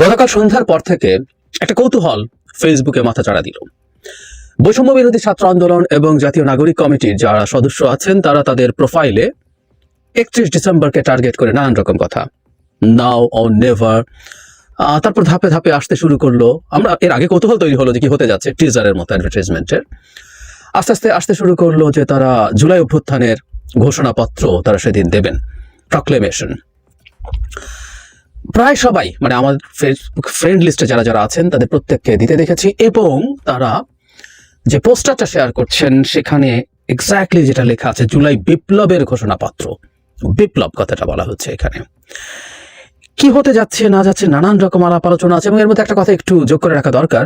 গতকাল সন্ধ্যার পর থেকে একটা কৌতূহল ফেসবুকে মাথাচাড়া দিল। বৈষম্য বিরোধী ছাত্র আন্দোলন এবং জাতীয় নাগরিক কমিটির যারা সদস্য আছেন তারা তাদের প্রোফাইলে 31 ডিসেম্বরকে টার্গেট করে নানান রকম কথা, নাও অর নেভার, তারপর ধাপে ধাপে আসতে শুরু করলো। আমরা এর আগে কৌতূহল তৈরি হলো যে কি হতে যাচ্ছে, টিজারের মতো অ্যাডভার্টাইজমেন্টের। আস্তে আস্তে আসতে শুরু করলো যে তারা জুলাই অভ্যুত্থানের ঘোষণাপত্র তারা সেদিন দেবেন, প্রক্লেমেশন। প্রায় সবাই, মানে আমার ফেসবুক ফ্রেন্ড লিস্টে যারা যারা আছেন তাদের প্রত্যেককে দিতে দেখেছি, এবং তারা যে পোস্টারটা শেয়ার করছেন সেখানে এক্স্যাক্টলি যেটা লেখা আছে জুলাই বিপ্লবের ঘোষণাপত্র। বিপ্লব কথাটা বলা হচ্ছে এখানে। কি হতে যাচ্ছে না যাচ্ছে নানান রকম আলাপ আলোচনা আছে, এবং এর মধ্যে একটা কথা একটু যোগ করে রাখা দরকার।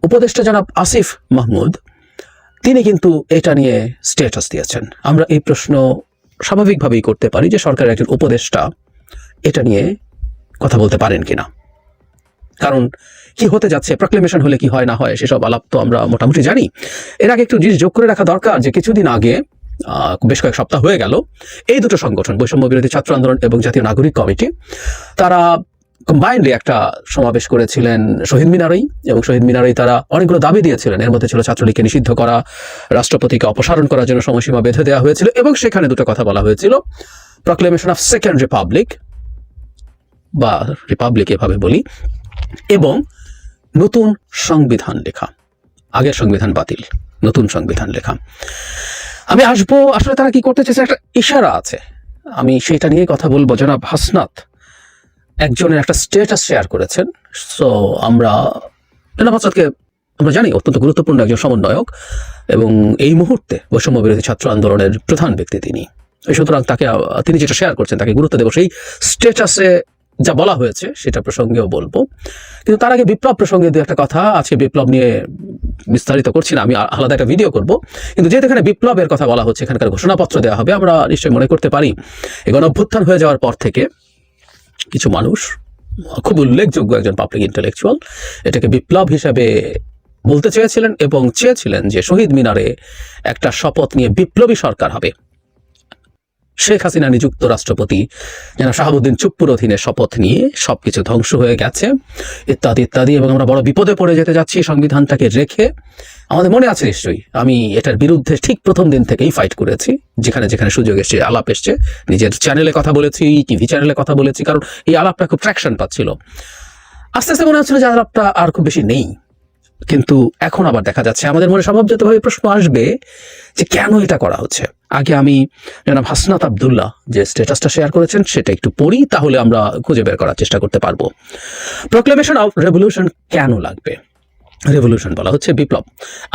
উপদেষ্টা জনাব আসিফ মাহমুদ তিনি কিন্তু এটা নিয়ে স্ট্যাটাস দিয়েছেন। আমরা এই প্রশ্ন স্বাভাবিকভাবেই করতে পারি যে সরকারের একজন উপদেষ্টা এটা নিয়ে কথা বলতে পারেন কিনা, কারণ কি হতে যাচ্ছে, প্রক্লেমেশন হলে কি হয় না হয় সেসব আলাপ তো আমরা মোটামুটি জানি। এর আগে একটু জিনিস যোগ করে রাখা দরকার যে কিছুদিন আগে, বেশ কয়েক সপ্তাহ হয়ে গেল, এই দুটো সংগঠন বৈষম্য বিরোধী ছাত্র আন্দোলন এবং জাতীয় নাগরিক কমিটি তারা কম্বাইন্ডলি একটা সমাবেশ করেছিলেন শহীদ মিনারেই, এবং শহীদ মিনারেই তারা অনেকগুলো দাবি দিয়েছিলেন। এর মধ্যে ছিল ছাত্রলীগকে নিষিদ্ধ করা, রাষ্ট্রপতিকে অপসারণ করার জন্য সময়সীমা বেঁধে দেওয়া হয়েছিল, এবং সেখানে দুটো কথা বলা হয়েছিল, প্রক্লেমেশন অফ সেকেন্ড রিপাবলিক বা রিপাবলিক এভাবে বলি, এবং নতুন সংবিধান লেখা। আগের সংবিধান বাতিল, নতুন সংবিধান লেখা। আমি আসবো, আসলে তারা কি করতে চেয়েছে একটা ইশারা আছে, আমি সেটা নিয়ে কথা বলবো। জনাব হাসনাত একজনের একটা স্ট্যাটাস শেয়ার করেছেন। সো আমরা জনাব হাসনাতকে আমরা জানি অত্যন্ত গুরুত্বপূর্ণ একজন সমন্বয়ক, এবং এই মুহূর্তে বৈষম্য বিরোধী ছাত্র আন্দোলনের প্রধান ব্যক্তি তিনি। সুতরাং তাকে, তিনি যেটা শেয়ার করছেন তাকে গুরুত্ব দেবো। সেই স্ট্যাটাসে যা বলা হয়েছে সেটা প্রসঙ্গেও বলবো, কিন্তু তার আগে বিপ্লব প্রসঙ্গে দু একটা কথা আছে। বিপ্লব নিয়ে বিস্তারিত করছি না, আমি আলাদা একটা ভিডিও করব। কিন্তু যেহেতু এখানে বিপ্লবের কথা বলা হচ্ছে, এখানকার ঘোষণাপত্র দেওয়া হবে, আমরা নিশ্চয়ই মনে করতে পারি এই গণঅভ্যুত্থান হয়ে যাওয়ার পর থেকে কিছু মানুষ, খুব উল্লেখযোগ্য একজন পাবলিক ইন্টেলেকচুয়াল, এটাকে বিপ্লব হিসাবে বলতে চেয়েছিলেন এবং চেয়েছিলেন যে শহীদ মিনারে একটা শপথ নিয়ে বিপ্লবী সরকার হবে। শেখ হাসিনা নিযুক্ত রাষ্ট্রপতি যেন শাহাবুদ্দিন চুপ্পুর অধীনে শপথ নিয়ে সবকিছু ধ্বংস হয়ে গেছে, ইত্যাদি ইত্যাদি, এবং আমরা বড় বিপদে পড়ে যেতে যাচ্ছি সংবিধানটাকে রেখে। আমাদের মনে আছে নিশ্চয়ই, আমি এটার বিরুদ্ধে ঠিক প্রথম দিন থেকেই ফাইট করেছি, যেখানে যেখানে সুযোগ এসছে, আলাপ এসছে, নিজের চ্যানেলে কথা বলেছি, টিভি চ্যানেলে কথা বলেছি, কারণ এই আলাপটা খুব ট্র্যাকশন পাচ্ছিল। আস্তে আস্তে মনে হচ্ছিল যে আলাপটা আর খুব বেশি নেই, কিন্তু এখন আবার দেখা যাচ্ছে আমাদের মনে স্বভাবজাতভাবে প্রশ্ন আসবে যে কেন এটা করা হচ্ছে। আগে আমি জনাব হাসনাত আব্দুল্লাহ যে স্ট্যাটাসটা শেয়ার করেছেন সেটা একটু পড়ি, তাহলে আমরা খুঁজে বের করার চেষ্টা করতে পারবো। প্রক্লেমেশন অফ রেভলিউশন কেন লাগবে? রেভলিউশন বলা হচ্ছে বিপ্লব।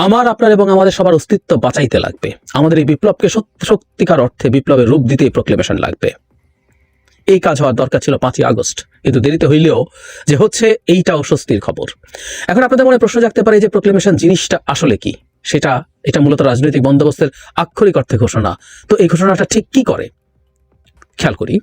আমার, আপনার এবং আমাদের সবার অস্তিত্ব বাঁচাইতে লাগবে। আমাদের এই বিপ্লবকে সত্যিকার অর্থে বিপ্লবের রূপ দিতেই প্রক্লেমেশন লাগবে। এই কাজ হওয়ার দরকার ছিল 5ই আগস্ট, কিন্তু দেরিতে হইলেও যে হচ্ছে এইটাও স্বস্তির খবর। এখন আপনাদের মনে প্রশ্ন জাগতে পারে যে প্রক্লেমেশন জিনিসটা আসলে কি। এটা মূলত রাজনৈতিক বন্দোবস্তের আক্ষরিক অর্থে ঘোষণা। তো এই ঘোষণাটা ঠিক কি করে খেয়াল করি।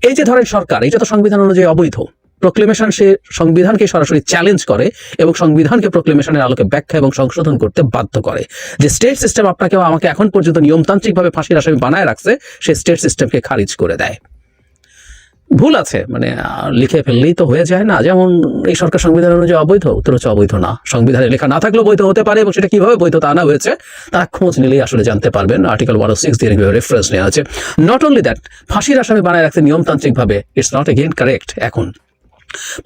এই যে ধরেন সরকার, এটা তো সংবিধান অনুযায়ী অবৈধ। প্রক্লেমেশন সে সংবিধানকে সরাসরি চ্যালেঞ্জ করে এবং সংবিধানকে প্রক্লেমেশনের আলোকে ব্যাখ্যা এবং সংশোধন করতে বাধ্য করে। যে স্টেট সিস্টেম আপনাকে আমাকে এখন পর্যন্ত নিয়মতান্ত্রিকভাবে ফাঁসির আসামি বানায় রাখছে, সেই স্টেট সিস্টেমকে খারিজ করে দেয়। ভুল আছে, মানে লিখে ফেললেই তো হয়ে যায় না। যেমন এই সরকার সংবিধান অনুযায়ী অবৈধ, উত্তর হচ্ছে অবৈধ না। সংবিধানে লেখা না থাকলেও বৈধ হতে পারে, এবং সেটা কিভাবে বৈধতা আনা হয়েছে তারা খোঁজ নিলেই আসলে জানতে পারবেন। আর্টিকেল 106 দিয়ে রেফারেন্স নেওয়া আছে। নট অনলি দ্যাট, ফাঁসির আসামি বানায় রাখতে নিয়মতান্ত্রিকভাবে, ইটস নট এগেইন কারেক্ট। এখন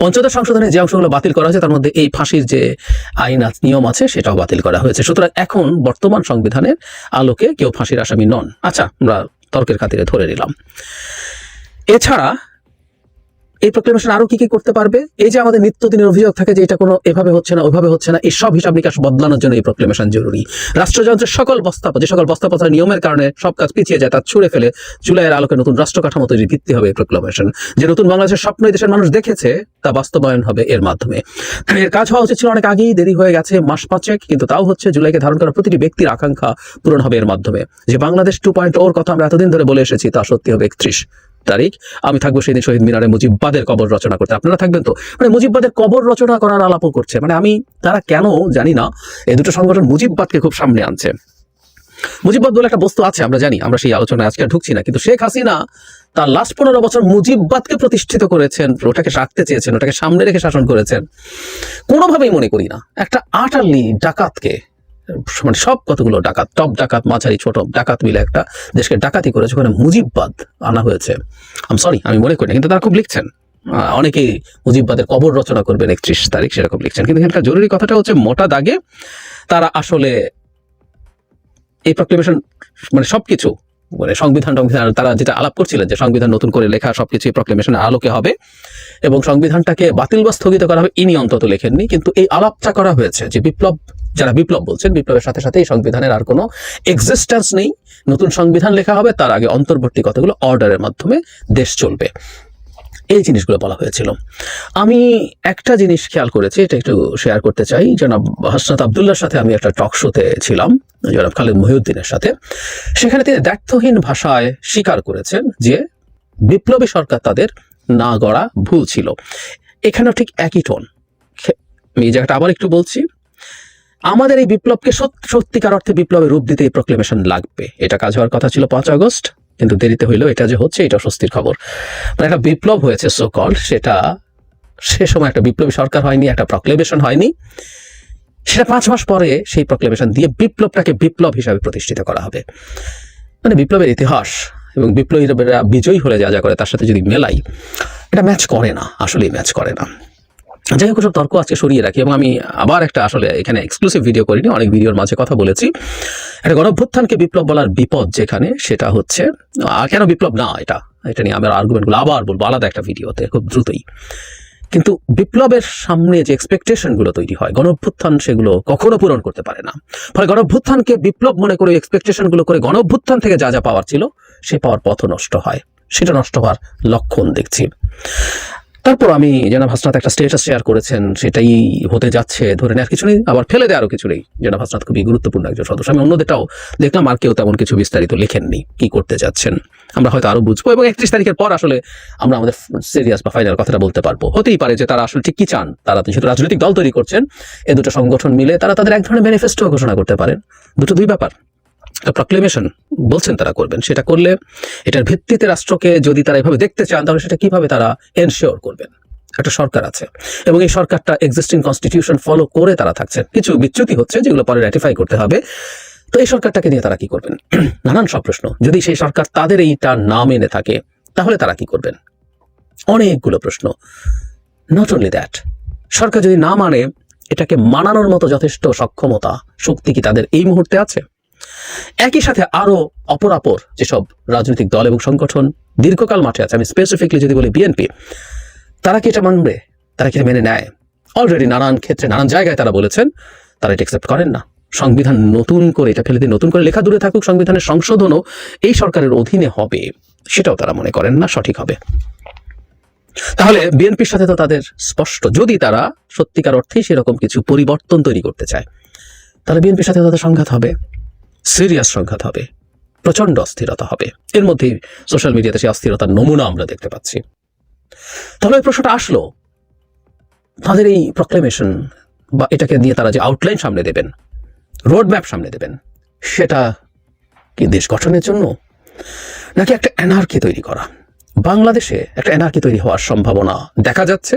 পঞ্চদশ সংশোধনে যে অংশগুলো বাতিল করা হয়েছে তার মধ্যে এই ফাঁসির যে আইন নিয়ম আছে সেটাও বাতিল করা হয়েছে। সুতরাং এখন বর্তমান সংবিধানের আলোকে কেউ ফাঁসির আসামি নন। আচ্ছা, আমরা তর্কের খাতিরে ধরে নিলাম। এছাড়া এই প্রক্লেমেশন আরো কি কি করতে পারবে? এই যে আমাদের নিত্যদিনের অভিযোগ থাকে যে এটা কোনো এভাবে হচ্ছে না, ওইভাবে হচ্ছে না, এই সব হিসাব নিকাশ বদলানোর জন্য এই প্রক্লেমেশন জরুরি। রাষ্ট্রযন্ত্রের যে সকল বস্তাপচার নিয়মের কারণে সব কাজ পিছিয়ে যায় তা ছুড়ে ফেলে জুলাইয়ের আলোকে নতুন রাষ্ট্র কাঠামো তৈরির ভিত্তি হবে এই প্রক্লেমেশন। যে নতুন বাংলাদেশের স্বপ্ন দেশের মানুষ দেখেছে তা বাস্তবায়ন হবে এর মাধ্যমে। এর কাজ হওয়া উচিত ছিল অনেক আগেই, দেরি হয়ে গেছে মাস পাঁচেক, কিন্তু তাও হচ্ছে। জুলাইকে ধারণ করা প্রতিটি ব্যক্তির আকাঙ্ক্ষা পূরণ হবে এর মাধ্যমে। যে বাংলাদেশ 2.0 কথা আমরা এতদিন ধরে বলে এসেছি তা সত্যি হবে 31 তারিখ। আমি থাকবো সেই দিন শহীদ মিনারে মুজিববাদের কবর রচনা করতে, আপনারা থাকবেন তো? মানে মুজিববাদের কবর রচনা করার আলাপও করছে। মানে আমি, তারা কেন জানি না, এই দুটো সংগঠন মুজিববাদকে খুব সামনে আনছে। মুজিববাদ বলে একটা বস্তু আছে আমরা জানি, আমরা সেই আলোচনায় আজকে ঢুকছি না, কিন্তু শেখ হাসিনা তার লাস্ট 15 বছর মুজিববাদকে প্রতিষ্ঠিত করেছেন, ওটাকে রাখতে চেয়েছেন, ওটাকে সামনে রেখে শাসন করেছেন। কোনোভাবেই মনে করি না একটা আটারলি ডাকাতকে, মানে সব কতগুলো ডাকাত, টপ ডাকাত, মাঝারি, ছোট ডাকাত মিলে একটা দেশকে ডাকাতি করেছে, ওখানে মুজিববাদ আনা হয়েছে। সরি, আমি মনে করি না, কিন্তু তারা খুব লিখছেন। অনেকেই মুজিববাদের কবর রচনা করবেন 31 তারিখ, সেরকম লিখছেন। কিন্তু এখানকার জরুরি কথাটা হচ্ছে, মোটা দাগে তারা আসলে এই প্রক্লেমেশন, মানে সবকিছু, মানে সংবিধান তারা যেটা আলাপ করছিলেন যে সংবিধান নতুন করে লেখা, সবকিছু প্রক্লেমেশনের আলোকে হবে এবং সংবিধানটাকে বাতিল বা স্থগিত করা হবে, ইনি অন্তত লেখেননি। কিন্তু এই আলাপটা করা হয়েছে যে বিপ্লব, যারা বিপ্লব বলছেন, বিপ্লবের সাথে সাথে এই সংবিধানের আর কোনো এক্সিস্টেন্স নেই, নতুন সংবিধান লেখা হবে, তার আগে অন্তর্বর্তী কতগুলো অর্ডারের মাধ্যমে দেশ চলবে, এই জিনিসগুলো বলা হয়েছিল। আমি একটা জিনিস খেয়াল করেছি, এটা একটু শেয়ার করতে চাই। জনাব হাসনাত আবদুল্লাহর সাথে আমি একটা টক শোতে ছিলাম, জনাব খালেদ মহিউদ্দিনের সাথে। সেখানে তিনি দ্ব্যর্থহীন ভাষায় স্বীকার করেছেন যে বিপ্লবী সরকার তাদের না গড়া ভুল ছিল। এখানেও ঠিক একই টোন। আমি এই জায়গাটা আবার একটু বলছি, আমাদের এই বিপ্লবকে সত্যিকার অর্থে বিপ্লবের রূপ দিতে এই প্রক্লেমেশন লাগবে। এটা কাজ হওয়ার কথা ছিল 5 আগস্ট, কিন্তু দেরিতে হইলেও এটা যে হচ্ছে, এটা স্বস্তির খবর। মানে একটা বিপ্লব হয়েছে সো কল্ড, সেটা সে সময় একটা বিপ্লবী সরকার হয়নি, একটা প্রক্লেমেশন হয়নি, সেটা 5 মাস পরে সেই প্রক্লেমেশন দিয়ে বিপ্লবটাকে বিপ্লব হিসাবে প্রতিষ্ঠিত করা হবে। মানে বিপ্লবের ইতিহাস এবং বিপ্লবীরা বিজয়ী হলে যা যা করে তার সাথে যদি মেলাই, এটা ম্যাচ করে না, আসলেই ম্যাচ করে না। যাই হোক, সব তর্ক আজকে সরিয়ে রাখি এবং আমি আবার একটা, আসলে এখানে এক্সক্লুসিভ ভিডিও করিনি, অনেক ভিডিওর মাঝে কথা বলেছি। একটা গণঅভ্যুত্থানকে বিপ্লব বলার বিপদ যেখানে, সেটা হচ্ছে কেন বিপ্লব না, এটা নিয়ে আমার আর্গুমেন্টগুলো আবার বলবো আলাদা একটা ভিডিওতে খুব দ্রুতই। কিন্তু বিপ্লবের সামনে যে এক্সপেকটেশনগুলো তৈরি হয়, গণঅভ্যুত্থান সেগুলো কখনো পূরণ করতে পারে না। ফলে গণঅভ্যুত্থানকে বিপ্লব মনে করে এক্সপেকটেশনগুলো করে গণঅভ্যুত্থান থেকে যা যা পাওয়ার ছিল, সে পাওয়ার পথ নষ্ট হয়, সেটা নষ্ট হওয়ার লক্ষণ দেখছি। তারপর আমি জনাব হাসনাত একটা স্ট্যাটাস শেয়ার করেছেন, সেটাই হতে যাচ্ছে, ধরে নেওয়ার কিছু নেই, আবার ফেলে দেওয়ারও কিছু নেই। জনাব হাসনাত খুবই গুরুত্বপূর্ণ একজন সদস্য। আমি অন্যদেরটাও দেখলাম, আর কেউ তেমন কিছু বিস্তারিত লেখেননি কি করতে যাচ্ছেন। আমরা হয়তো আরো বুঝবো এবং 31 তারিখের পর আসলে আমরা আমাদের সিরিয়াস বা ফাইনাল কথাটা বলতে পারবো। হতেই পারে যে তারা আসলে ঠিক কি চান, তারা যেহেতু রাজনৈতিক দল তৈরি করছেন, এই দুটো সংগঠন মিলে তারা তাদের এক ধরনের ম্যানিফেস্টো ঘোষণা করতে পারেন। দুই ব্যাপার। প্রক্লেমেশন বলছেন তারা করবেন, সেটা করলে এটার ভিত্তিতে রাষ্ট্রকে যদি তারা এভাবে দেখতে চান, তাহলে সেটা কিভাবে তারা এনশিওর করবেন। একটা সরকার আছে এবং এই সরকারটা এক্সিস্টিং কনস্টিটিউশন ফলো করে তারা থাকছেন, কিছু বিচ্যুতি হচ্ছে যেগুলো পরে র্যাটিফাই করতে হবে। তো এই সরকারটাকে নিয়ে তারা কি করবেন, নানান সব প্রশ্ন। যদি সেই সরকার তাদের এইটা না মেনে থাকে, তাহলে তারা কি করবেন, অনেকগুলো প্রশ্ন। নট অনলি দ্যাট, সরকার যদি না মানে, এটাকে মানানোর মতো যথেষ্ট সক্ষমতা, শক্তি কি তাদের এই মুহূর্তে আছে? একই সাথে আরো অপরাপর যেসব রাজনৈতিক দল এবং সংগঠন দীর্ঘকাল মাঠে আছে, আমি স্পেসিফিকলি যদি বলি বিএনপি, তারা কি এটা মানবে? তারা কি মেনে নেয়? অলরেডি নানান ক্ষেত্রে নানান জায়গায় তারা বলেছেন তারা এটা অ্যাকসেপ্ট করেন না। সংবিধান নতুন করে এটা ফেলে দিয়ে নতুন করে লেখা দূরে থাকুক, সংবিধানের সংশোধনও এই সরকারের অধীনে হবে, সেটাও তারা মনে করেন না সঠিক হবে। তাহলে বিএনপির সাথে তো তাদের স্পষ্ট, যদি তারা সত্যিকার অর্থেই সেরকম কিছু পরিবর্তন তৈরি করতে চায়, তাহলে বিএনপির সাথে তাদের সংঘাত হবে, সিরিয়াস সংঘাত হবে, প্রচন্ড অস্থিরতা হবে। এর মধ্যেই সোশ্যাল মিডিয়াতে সেই অস্থিরতার নমুনা আমরা দেখতে পাচ্ছি। তাহলে ওই প্রশ্নটা আসলো, তাদের এই প্রক্লেমেশন বা এটাকে নিয়ে তারা যে আউটলাইন সামনে দেবেন, রোড ম্যাপ সামনে দেবেন, সেটা কি দেশ গঠনের জন্য, নাকি একটা অ্যানার্কি তৈরি করা? বাংলাদেশে একটা অ্যানার্কি তৈরি হওয়ার সম্ভাবনা দেখা যাচ্ছে।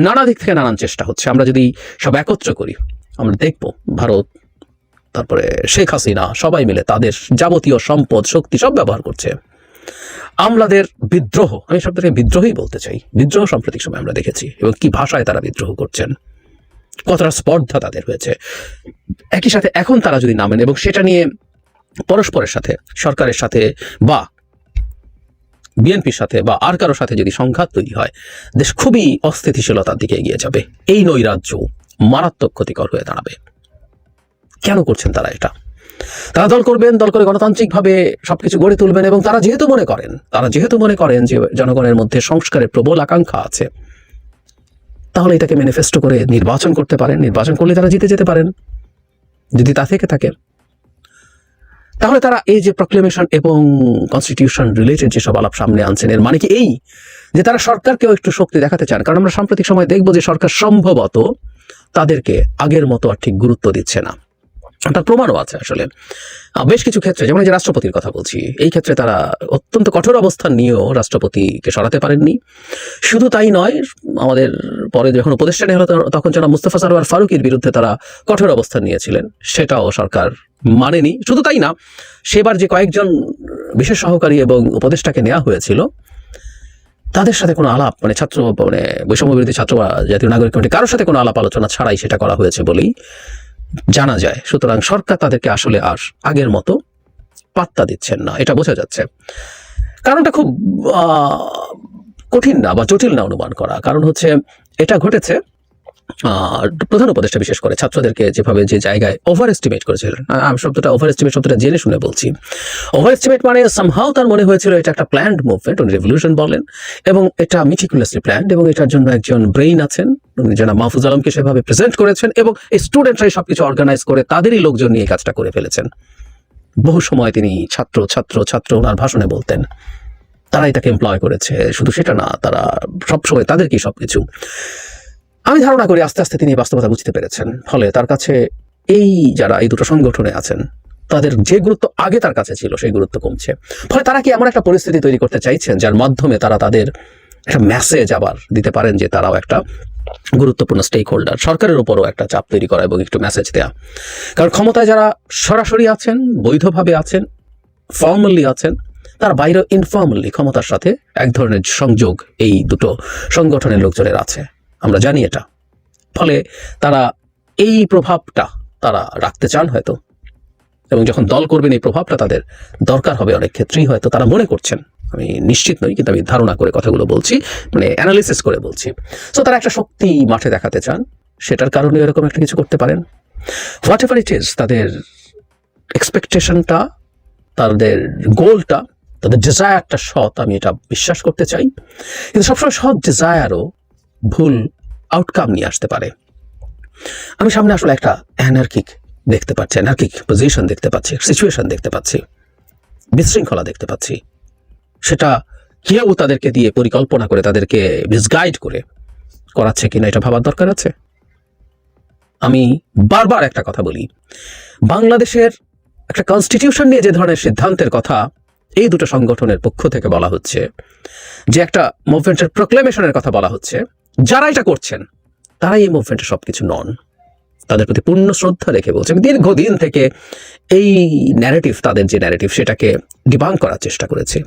নানা দিক থেকে নানান চেষ্টা হচ্ছে। আমরা যদি সব একত্র করি, আমরা দেখব ভারত, তারপরে শেখ হাসিনা, সবাই মিলে তাদের যাবতীয় সম্পদ শক্তি সব ব্যবহার করছে। আমলাদের বিদ্রোহ, আমি শব্দটাকে বিদ্রোহই বলতে চাই, বিদ্রোহ সাম্প্রতিক সময় আমরা দেখেছি এবং কি ভাষায় তারা বিদ্রোহ করছেন, কতটা স্পর্ধা তাদের হয়েছে। একই সাথে এখন তারা যদি নামেন এবং সেটা নিয়ে পরস্পরের সাথে, সরকারের সাথে বা বিএনপির সাথে বা আর কারোর সাথে যদি সংঘাত তৈরি হয়, দেশ খুবই অস্থিতিশীলতার দিকে এগিয়ে যাবে। এই নৈরাজ্য মারাত্মক ক্ষতিকর হয়ে দাঁড়াবে। কেন করছেন তারা এটা? তারা দল করবেন, দল করে গণতান্ত্রিকভাবে সবকিছু গড়ে তুলবেন এবং তারা যেহেতু মনে করেন যে জনগণের মধ্যে সংস্কারের প্রবল আকাঙ্ক্ষা আছে, তাহলে এটাকে ম্যানিফেস্টো করে নির্বাচন করতে পারেন। নির্বাচন করলে তারা জিতে যেতে পারেন যদি তা থেকে থাকে। তাহলে তারা এই যে প্রক্লেমেশন এবং কনস্টিটিউশন রিলেটেড যেসব আলাপ সামনে আনছেন, এর মানে কি এই যে তারা সরকারকেও একটু শক্তি দেখাতে চান? কারণ আমরা সাম্প্রতিক সময় দেখবো যে সরকার সম্ভবত তাদেরকে আগের মতো আর ঠিক গুরুত্ব দিচ্ছে না। তার প্রমাণও আছে আসলে বেশ কিছু ক্ষেত্রে, যেমন যে রাষ্ট্রপতির কথা বলছি, এই ক্ষেত্রে তারা অত্যন্ত কঠোর অবস্থান নিয়েও রাষ্ট্রপতিকে সরাতে পারেননি। শুধু তাই নয়, আমাদের পরে যখন উপদেষ্টা নেওয়া হলো তখন যারা মুস্তফা সরোয়ার ফারুকীর বিরুদ্ধে তারা কঠোর অবস্থান নিয়েছিলেন, সেটাও সরকার মানেনি। শুধু তাই না, সেবার যে কয়েকজন বিশেষ সহকারী এবং উপদেষ্টাকে নেওয়া হয়েছিল তাদের সাথে কোনো আলাপ, মানে বৈষম্য বিরোধী ছাত্র জাতীয় নাগরিক কমিটি কারোর সাথে কোনো আলাপ আলোচনা ছাড়াই সেটা করা হয়েছে বলেই জানা যায়। সুতরাং সরকার তাদেরকে আসলে আর আগের মতো পাত্তা দিচ্ছেন না, এটা বোঝা যাচ্ছে। কারণটা খুব কঠিন না বা জটিল না অনুমান করা। কারণ হচ্ছে এটা ঘটেছে প্রধান উপদেষ্টা বিশেষ করে ছাত্রদেরকে যেভাবে যে জায়গায় ওভার এস্টিমেট করেছিলেন। আমি ওভার এস্টিমেট শব্দটা জেনে শুনে বলছি। ওভার এস্টিমেট মানে সামহাও তার মনে হয়েছিল এটা একটা প্ল্যান্ড মুভমেন্ট, উনি রেভলিউশন বলেন, এবং এটা মিটিকুলাসলি প্ল্যান্ড, এবং এটার জন্য একজন ব্রেইন আছেন, উনি যারা মাহফুজ আলমকে সেভাবে প্রেজেন্ট করেছেন, এবং এই স্টুডেন্টরাই সবকিছু অর্গানাইজ করে তাদেরই লোকজন নিয়ে কাজটা করে ফেলেছেন। বহু সময় তিনি ছাত্র ছাত্র ছাত্র ওনার ভাষণে বলতেন, তারাই তাকে এমপ্লয় করেছে। শুধু সেটা না, তারা সবসময় তাদেরকেই সবকিছু। আমি ধারণা করি আস্তে আস্তে তিনি বাস্তবতা বুঝতে পেরেছেন, ফলে তার কাছে যারা এই দুটো সংগঠনে আছেন তাদের যে গুরুত্ব আগে তার কাছে ছিল সেই গুরুত্ব কমছে। ফলে তারা কি এমন একটা পরিস্থিতি তৈরি করতে চাইছেন যার মাধ্যমে তারা তাদের একটা মেসেজ আবার দিতে পারেন যে তারাও একটা গুরুত্বপূর্ণ স্টেক হোল্ডার, সরকারের উপরও একটা চাপ তৈরি করা এবং একটু মেসেজ দেয়া। কারণ ক্ষমতায় যারা সরাসরি আছেন, বৈধভাবে আছেন, ফর্মালি আছেন, তার বাইরে ইনফর্মালি ক্ষমতার সাথে এক ধরনের সংযোগ এই দুটো সংগঠনের লোকজনের আছে, আমরা জানি এটা। ফলে তারা এই প্রভাবটা তারা রাখতে চান হয়তো, এবং যখন দল করবেন এই প্রভাবটা তাদের দরকার হবে অনেক ক্ষেত্রেই, হয়তো তারা মনে করছেন। আমি নিশ্চিত নই, কিন্তু আমি ধারণা করে কথাগুলো বলছি, মানে অ্যানালিসিস করে বলছি। সো তারা একটা শক্তি মাঠে দেখাতে চান, সেটার কারণে এরকম একটা কিছু করতে পারেন। হোয়াট এভার ইট ইজ, তাদের এক্সপেকটেশনটা, তাদের গোলটা, তাদের ডিজায়ারটা সৎ, আমি এটা বিশ্বাস করতে চাই। কিন্তু সবসময় সৎ ডিজায়ারও ভুল আউটকাম নিয়ে আসতে পারে। আমি সামনে আসলে একটা অ্যানার্কিক দেখতে পাচ্ছি, অ্যানার্কিক পজিশন দেখতে পাচ্ছি, সিচুয়েশন দেখতে পাচ্ছি, বিশৃঙ্খলা দেখতে পাচ্ছি। সেটা কেউ তাদেরকে দিয়ে পরিকল্পনা করে, তাদেরকে মিসগাইড করে করাচ্ছে কিনা এটা ভাবার দরকার আছে। আমি বারবার একটা কথা বলি, বাংলাদেশের একটা কনস্টিটিউশন নিয়ে যে ধরনের সিদ্ধান্তের কথা এই দুটো সংগঠনের পক্ষ থেকে বলা হচ্ছে, যে একটা মুভমেন্টের প্রোক্লেমেশনের কথা বলা হচ্ছে, যারা এটা করছেন তারাই এই মুভমেন্টের সবকিছু নন। তাদের প্রতি পূর্ণ শ্রদ্ধা রেখে বলছে, আমি দীর্ঘদিন থেকে এই ন্যারেটিভ, তাদের যে ন্যারেটিভ, সেটাকে ডিবাঙ্ক করার চেষ্টা করেছি।